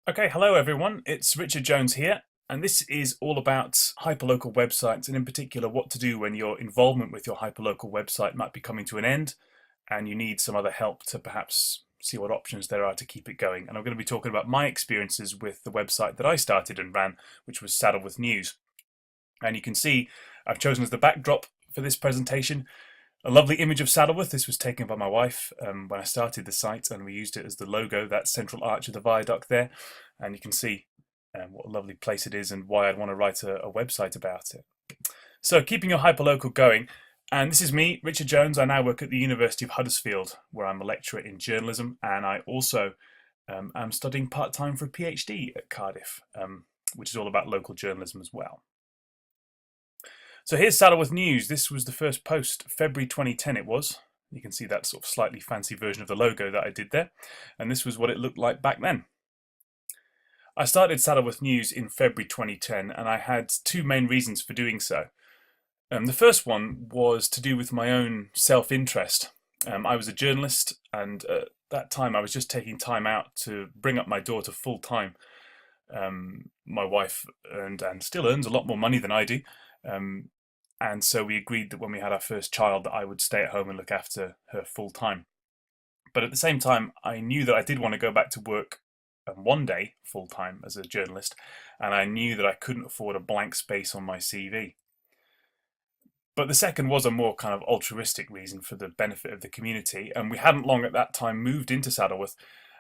Okay, hello everyone. It's Richard Jones here, and this is all about hyperlocal websites, and in particular what to do when your involvement with your hyperlocal website might be coming to an end and you need some other help to perhaps see what options there are to keep it going. And I'm going to be talking about my experiences with the website that I started and ran, which was Saddleworth News. And you can see I've chosen as the backdrop for this presentation a lovely image of Saddleworth. This was taken by my wife when I started the site, and we used it as the logo, that central arch of the viaduct there. And you can see what a lovely place it is and why I'd want to write a website about it. So keeping your hyperlocal going, and this is me, Richard Jones. I now work at the University of Huddersfield, where I'm a lecturer in journalism, and I also am studying part-time for a PhD at Cardiff, which is all about local journalism as well. So here's Saddleworth News. This was the first post, February 2010 it was. You can see that sort of slightly fancy version of the logo that I did there. And this was what it looked like back then. I started Saddleworth News in February 2010, and I had two main reasons for doing so. The first one was to do with my own self-interest. I was a journalist, and at that time I was just taking time out to bring up my daughter full time. My wife earned and still earns a lot more money than I do. And so we agreed that when we had our first child that I would stay at home and look after her full time. But at the same time, I knew that I did want to go back to work one day full time as a journalist, and I knew that I couldn't afford a blank space on my CV. But the second was a more kind of altruistic reason for the benefit of the community, and we hadn't long at that time moved into Saddleworth,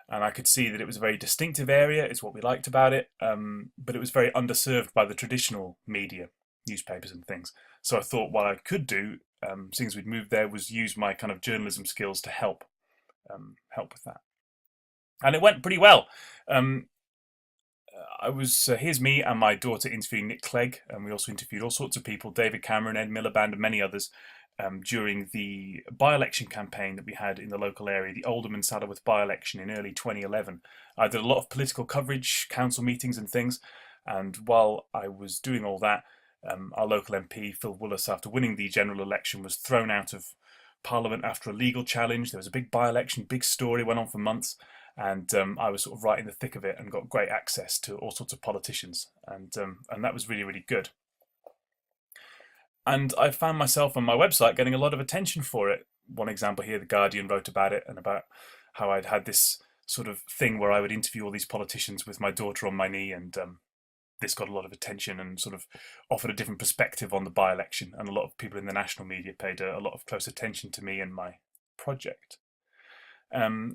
and I could see that it was a very distinctive area. It's what we liked about it, but it was very underserved by the traditional media, newspapers and things. So I thought what I could do, since we'd moved there, was use my kind of journalism skills to help with that. And it went pretty well. Here's me and my daughter interviewing Nick Clegg, and we also interviewed all sorts of people, David Cameron, Ed Miliband, and many others, during the by-election campaign that we had in the local area, the Alderman Saddleworth by-election in early 2011. I did a lot of political coverage, council meetings and things, and while I was doing all that, our local MP, Phil Willis, after winning the general election, was thrown out of Parliament after a legal challenge. There was a big by-election, big story, went on for months, and I was sort of right in the thick of it and got great access to all sorts of politicians, and that was really, really good. And I found myself on my website getting a lot of attention for it. One example here, The Guardian wrote about it and about how I'd had this sort of thing where I would interview all these politicians with my daughter on my knee, and this got a lot of attention and sort of offered a different perspective on the by-election, and a lot of people in the national media paid a lot of close attention to me and my project.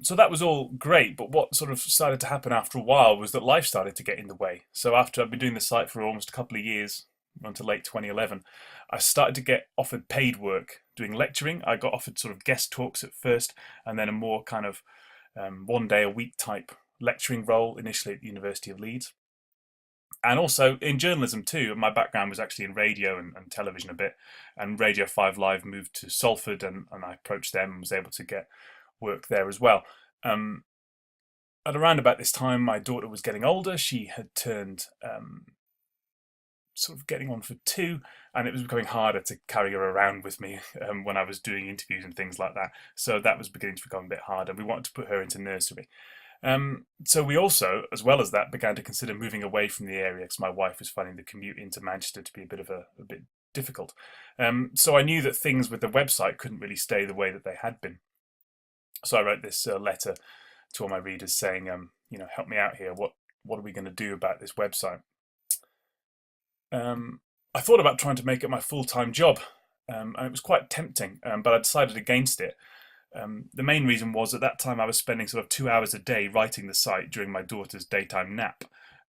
So that was all great, but what sort of started to happen after a while was that life started to get in the way. So after I'd been doing the site for almost a couple of years, until late 2011, I started to get offered paid work doing lecturing. I got offered sort of guest talks at first, and then a more kind of one day a week type lecturing role, initially at the University of Leeds. And also in journalism too. My background was actually in radio and television a bit, and Radio 5 Live moved to Salford, and I approached them and was able to get work there as well. At around about this time, my daughter was getting older. She had turned sort of getting on for 2, and it was becoming harder to carry her around with me when I was doing interviews and things like that. So that was beginning to become a bit harder. We wanted to put her into nursery. So we also, as well as that, began to consider moving away from the area because my wife was finding the commute into Manchester to be a bit difficult. So I knew that things with the website couldn't really stay the way that they had been. So I wrote this letter to all my readers saying, help me out here. What are we going to do about this website? I thought about trying to make it my full-time job, and it was quite tempting, but I decided against it. The main reason was at that time I was spending sort of 2 hours a day writing the site during my daughter's daytime nap,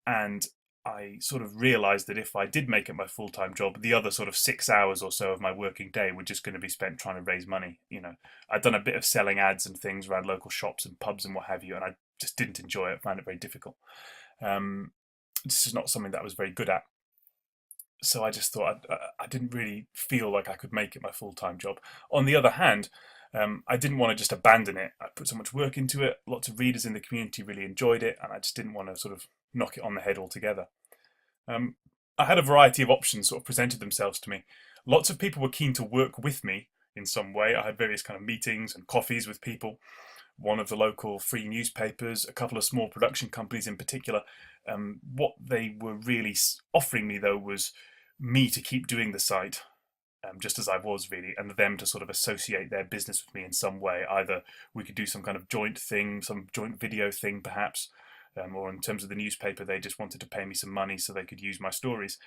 and I sort of realised that if I did make it my full-time job, the other sort of 6 hours or so of my working day were just going to be spent trying to raise money. I'd done a bit of selling ads and things around local shops and pubs and what have you, and I just didn't enjoy it. I found it very difficult. This is not something that I was very good at. So I just thought I didn't really feel like I could make it my full-time job. On the other hand, I didn't want to just abandon it. I put so much work into it. Lots of readers in the community really enjoyed it, and I just didn't want to sort of knock it on the head altogether. I had a variety of options sort of presented themselves to me. Lots of people were keen to work with me in some way. I had various kind of meetings and coffees with people one of the local free newspapers, a couple of small production companies in particular. What they were really offering me though was me to keep doing the site, just as I was really, and them to sort of associate their business with me in some way. Either we could do some kind of joint thing, some joint video thing perhaps, or in terms of the newspaper, they just wanted to pay me some money so they could use my stories,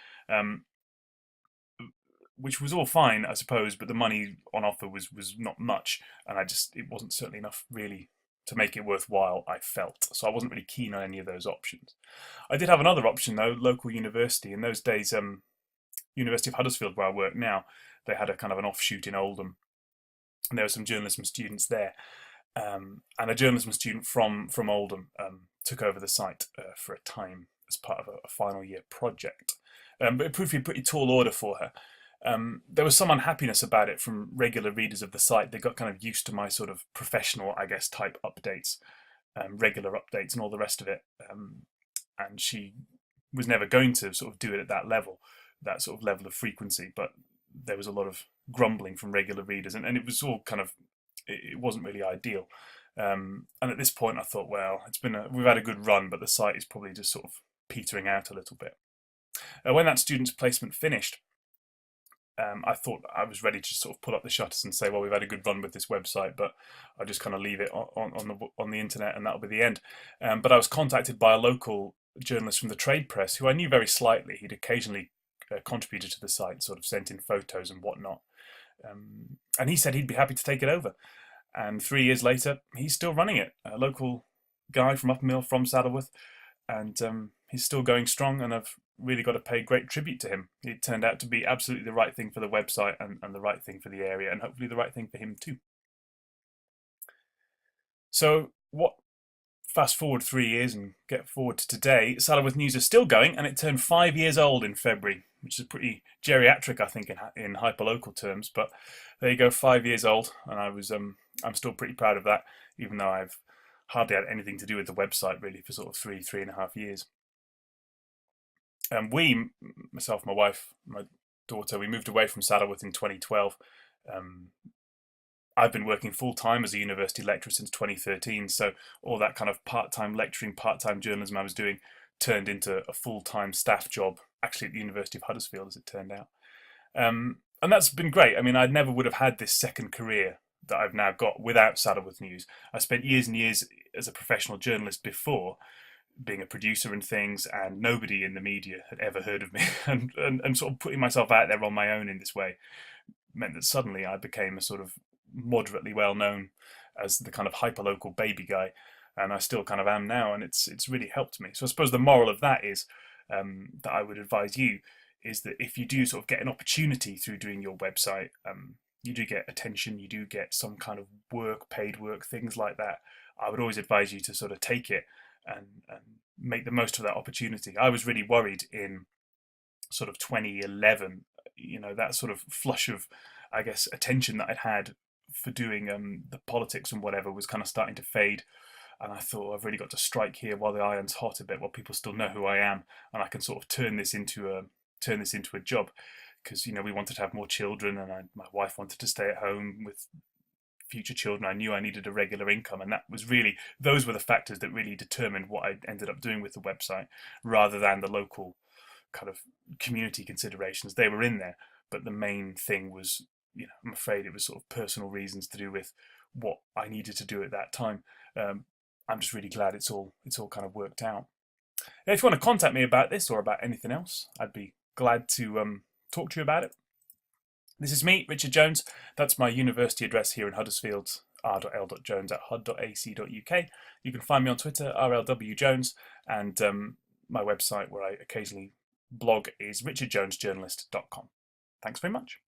which was all fine, I suppose, but the money on offer was not much, and it wasn't certainly enough really to make it worthwhile, I felt. So I wasn't really keen on any of those options. I did have another option though, local university. In those days, University of Huddersfield, where I work now, they had a kind of an offshoot in Oldham, and there were some journalism students there. And a journalism student from Oldham took over the site for a time as part of a final year project. But it proved to be a pretty tall order for her. There was some unhappiness about it from regular readers of the site. They got kind of used to my sort of professional, I guess, type updates, regular updates and all the rest of it. And she was never going to sort of do it at that level of frequency, but there was a lot of grumbling from regular readers, and it was all kind of, it wasn't really ideal. And at this point I thought, well, we've had a good run, but the site is probably just sort of petering out a little bit. When that student's placement finished, I thought I was ready to sort of pull up the shutters and say, well, we've had a good run with this website, but I'll just kind of leave it on the internet and that'll be the end. But I was contacted by a local journalist from the trade press who I knew very slightly. He'd occasionally contributed to the site, sort of sent in photos and whatnot. And he said he'd be happy to take it over. And 3 years later, he's still running it. A local guy from Uppermill, from Saddleworth, and he's still going strong, and I've really got to pay great tribute to him. It turned out to be absolutely the right thing for the website and the right thing for the area, and hopefully the right thing for him too. So fast forward 3 years and get forward to today, Saddleworth News is still going, and it turned 5 years old in February, which is pretty geriatric, I think, in hyperlocal terms. But there you go, 5 years old, and I'm still pretty proud of that, even though I've hardly had anything to do with the website really for sort of 3.5 years. And myself, my wife, my daughter, we moved away from Saddleworth in 2012. I've been working full-time as a university lecturer since 2013, so all that kind of part-time lecturing, part-time journalism I was doing turned into a full-time staff job, actually at the University of Huddersfield, as it turned out. And that's been great. I mean, I never would have had this second career that I've now got without Saddleworth News. I spent years and years as a professional journalist before, being a producer and things, and nobody in the media had ever heard of me. And sort of putting myself out there on my own in this way meant that suddenly I became a sort of moderately well known as the kind of hyperlocal baby guy, and I still kind of am now, and it's really helped me. So I suppose the moral of that is that I would advise you is that if you do sort of get an opportunity through doing your website, you do get attention, you do get some kind of work, paid work, things like that. I would always advise you to sort of take it and make the most of that opportunity. I was really worried in sort of 2011, that sort of flush of, I guess, attention that I'd had for doing the politics and whatever was kind of starting to fade, and I thought, I've really got to strike here while the iron's hot a bit, while people still know who I am, and I can sort of turn this into a job, because we wanted to have more children, and my wife wanted to stay at home with future children. I knew I needed a regular income, and those were the factors that really determined what I ended up doing with the website, rather than the local kind of community considerations. They were in there, but the main thing was, I'm afraid it was sort of personal reasons to do with what I needed to do at that time. I'm just really glad it's all kind of worked out. Now, if you want to contact me about this or about anything else, I'd be glad to talk to you about it. This is me, Richard Jones. That's my university address here in Huddersfield, r.l.jones@hud.ac.uk. You can find me on Twitter, rlwjones, and my website where I occasionally blog is richardjonesjournalist.com. Thanks very much.